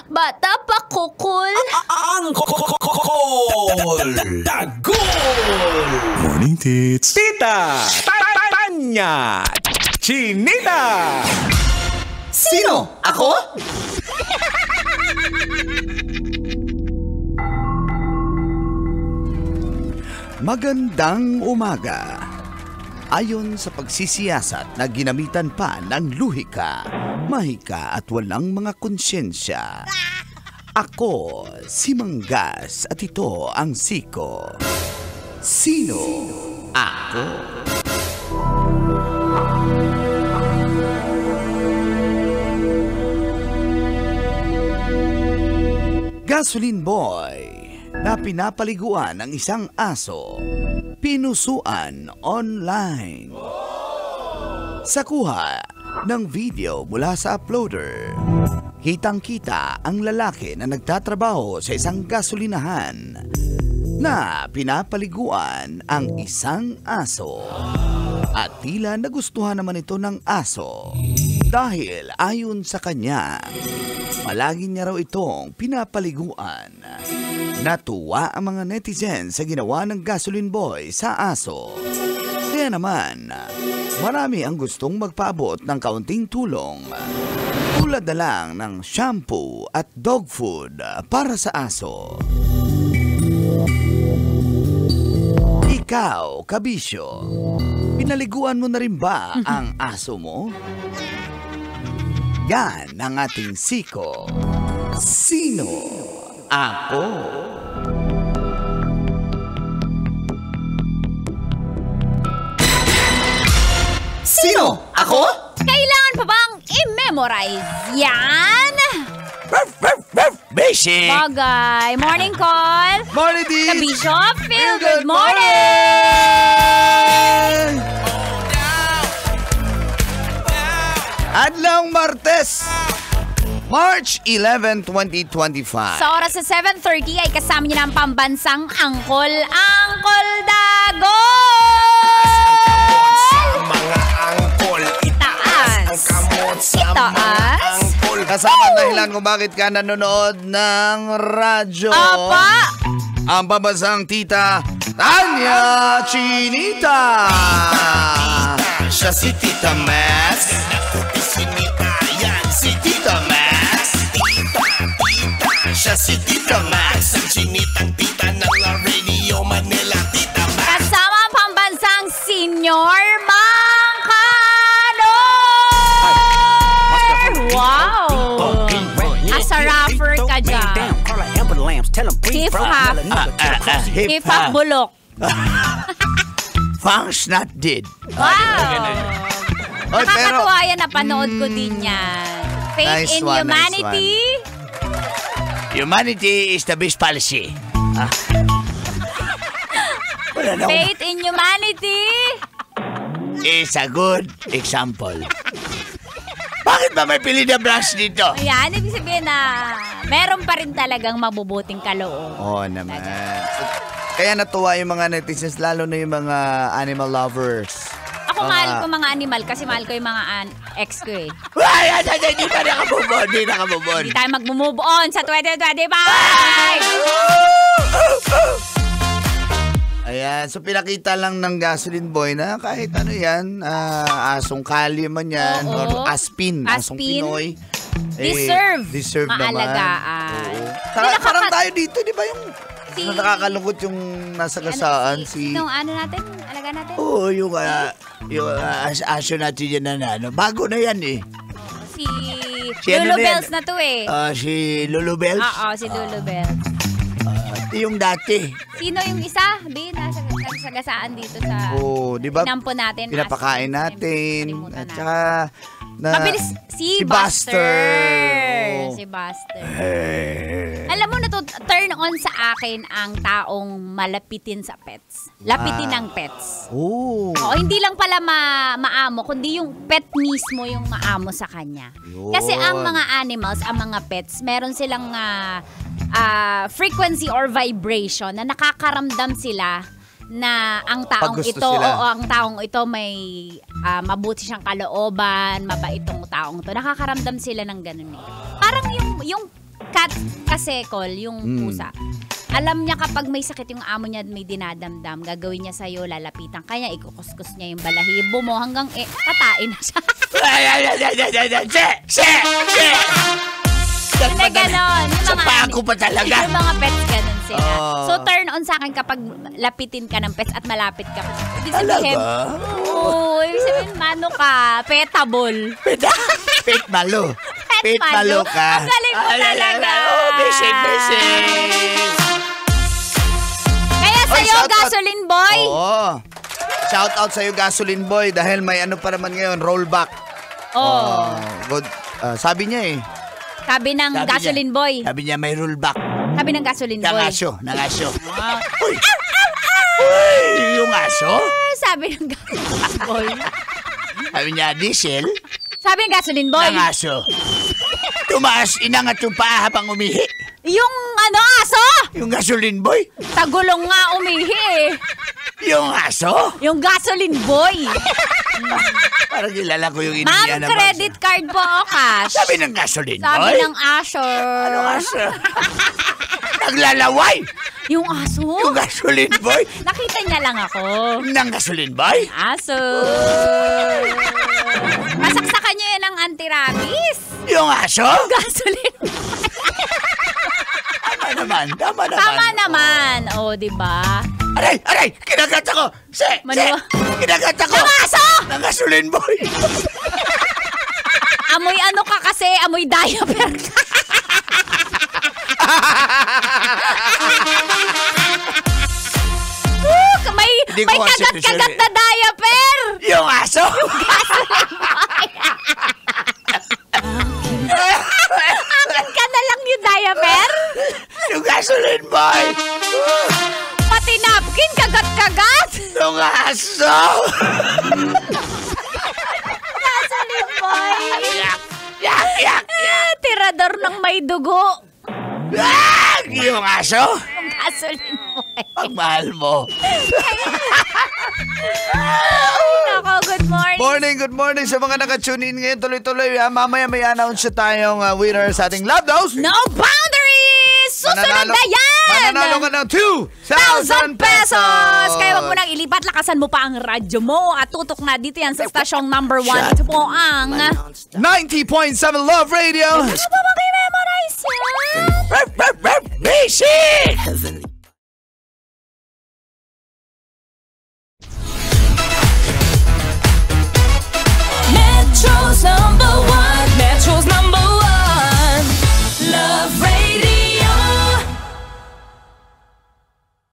Bata pa kukul. Ang kokokol. Dagol. Morning, tits. Tita. Tanya. Chinita. Sino? Ako? Magandang umaga. Ayon sa pagsisiyasat na ginamitan pa ng luhika, mahika at walang mga konsyensya. Ako, si Manggas at ito ang Siko. Sino ako? Gasoline boy na pinapaliguan ng isang aso, pinusuan online. Sa kuha ng video mula sa uploader, kitang-kita ang lalaki na nagtatrabaho sa isang gasolinahan na pinapaliguan ang isang aso. At tila nagustuhan naman ito ng aso dahil ayon sa kanya, palagi niya raw itong pinapaliguan. Natuwa ang mga netizens sa ginawa ng gasoline boy sa aso. Kaya naman, marami ang gustong magpaabot ng kaunting tulong. Tulad na lang ng shampoo at dog food para sa aso. Ikaw, kabisyo, pinaliguan mo na rin ba ang aso mo? Yan ang ating Siko. Sino ako? Sino? Ako? Kailangan pa bang i-memorize yan? Basic! Bagay. Morning call. Morning, Dee! Kabishop, feel good morning! Adlang Martes, March 11, 2025. Sa oras sa 7:30 ay kasama niyo na ang pambansang Angkol Dagol! Mga angkol. Itaas! Itaas! Kasama ang dahilan kung bakit ka nanonood ng radyo. Apa! Ang pambansang tita, Tanya Chinita! Siya si Tita Max. Si Tita Max. Siya si Tita Max. Ang chinitang tita ng La Radio Manila. Tita Max. Kasama ang pambansang Senior Mangkano! Wow! Asa rapper ka dyan. Hip-hop bulok. Funks not dead. Wow! Oy, Nakakatuwa yan, napanood ko din yan. Faith Nice in one, humanity. Humanity is the best policy. Wala na Faith in humanity. is a good example. Bakit ba may pili na branch dito? Ayan, ibig sabihin na meron pa rin talagang mabubuting kaloob. Oo naman. Kaya natuwa yung mga netizens, lalo na yung mga animal lovers. Ako mahal ko mga animal kasi mahal ko yung mga ex ko eh. Ay, hindi pa nakamubon. Hindi tayo mag-move on sa 2025! Ayan, so pinakita lang ng gasoline boy na kahit ano yan, asong kali man yan, Oo. or aspin, asong Aspin. Pinoy. Deserve naman. maalagaan. Oo. Parang tayo dito, di ba yung Si- nakakalungkot yung nasa gasaan, si... Nung ano natin? Alaga natin? Oo, yung aso natin yan na ano. Bago na yan eh. Si Si ano Lulu na yan? Bells na to eh. Si Lulu Bells. Oo, si Lulu Bells. Yung dati. Sino yung isa? Bin, nagsagasaan dito sa Oo, di ba? pinampo natin. Pinapakain natin. Kalimutan At natin. saka... Mabilis, si Buster. Oo. Si Buster. Alam mo, turn on sa akin ang taong malapitin sa pets. Lapitin ang pets. Oo. Oo, hindi lang pala maamo, kundi yung pet mismo yung maamo sa kanya. Yun. Kasi ang mga animals, ang mga pets, meron silang frequency or vibration na nakakaramdam sila na ang taong Pag gusto ito, sila. oo, ang taong ito may mabuti siyang kalooban, mabait itong taong to. Nakakaramdam sila ng ganun eh. Parang yung cat kasi, Col, yung pusa. Alam niya kapag may sakit yung amo niya at may dinadamdam, gagawin niya sa'yo, lalapitan kanya, ikukuskus niya yung balahibo mo hanggang katain na siya. Hindi ganon. Sa pako pa talaga. Yung mga pets ganon sila. Oh. So turn on sa akin kapag lapitin ka ng pets at malapit ka. Ibig sabihin, oo, ibig sabihin, mano ka, petable. Pet malo. Pet malo ka. Ang galing mo talaga. Beses. Kaya sa'yo, shout out. Gasoline Boy. Oo. Shout out sa'yo, Gasoline Boy, dahil may ano pa naman ngayon, rollback. Oh. Good. Sabi niya eh. Sabi ng Gasoline Boy. Sabi niya may rollback. Sabi ng Gasoline Boy. Ng aso. Uy! Uy! Yung aso? Sabi ng Gasoline Boy. Sabi niya, diesel. Sabi ng Gasoline Boy. Ng aso. Tumaas, inangat yung paa habang umihi. Yung aso? Yung Gasoline Boy. Sa gulong nga umihi eh. Yung aso? Yung Gasoline Boy. Parang kilala ko yung Ma'am, iniyan na credit card po o cash? Sabi ng Gasoline Sabi Boy. ng aso. Anong aso? Naglalaway. Yung aso? Yung Gasoline Boy. Nakita niya lang ako. Ng Gasoline Boy. Aso. Masaksakan niyo yan ng anti-rabies. Yung aso? Gasoline Boy. Tama naman. O, diba? Aray! Kinagat ako! Kinagat ako! Ng aso! Ng Gasoline Boy! Amoy ano ka kasi? Amoy diaper ka. may kagat-kagat na diaper! Yung aso! Akin ka na lang yung diaper? Yung Gasoline Boy! Pati napkin, kagat-kagat! Yung aso! Gasoline Boy! Yak! Tirador ng may dugo. Yung aso? Yung Gasoline Boy. Pagmahal mo. Nako, good morning. Good morning sa mga nakatune in ngayon. Tuloy-tuloy. Mamaya may announce tayong winner sa ating Love Dose. No boundaries! Susunod na yan! Mananalo ka ng 2,000 pesos! Kaya wag mo nang ilipat, lakasan mo pa ang radyo mo at tutok na dito yan sa stasyong number 1. Ito po ang 90.7 Love Radio. Ano ba mag-memorize yan? Basic!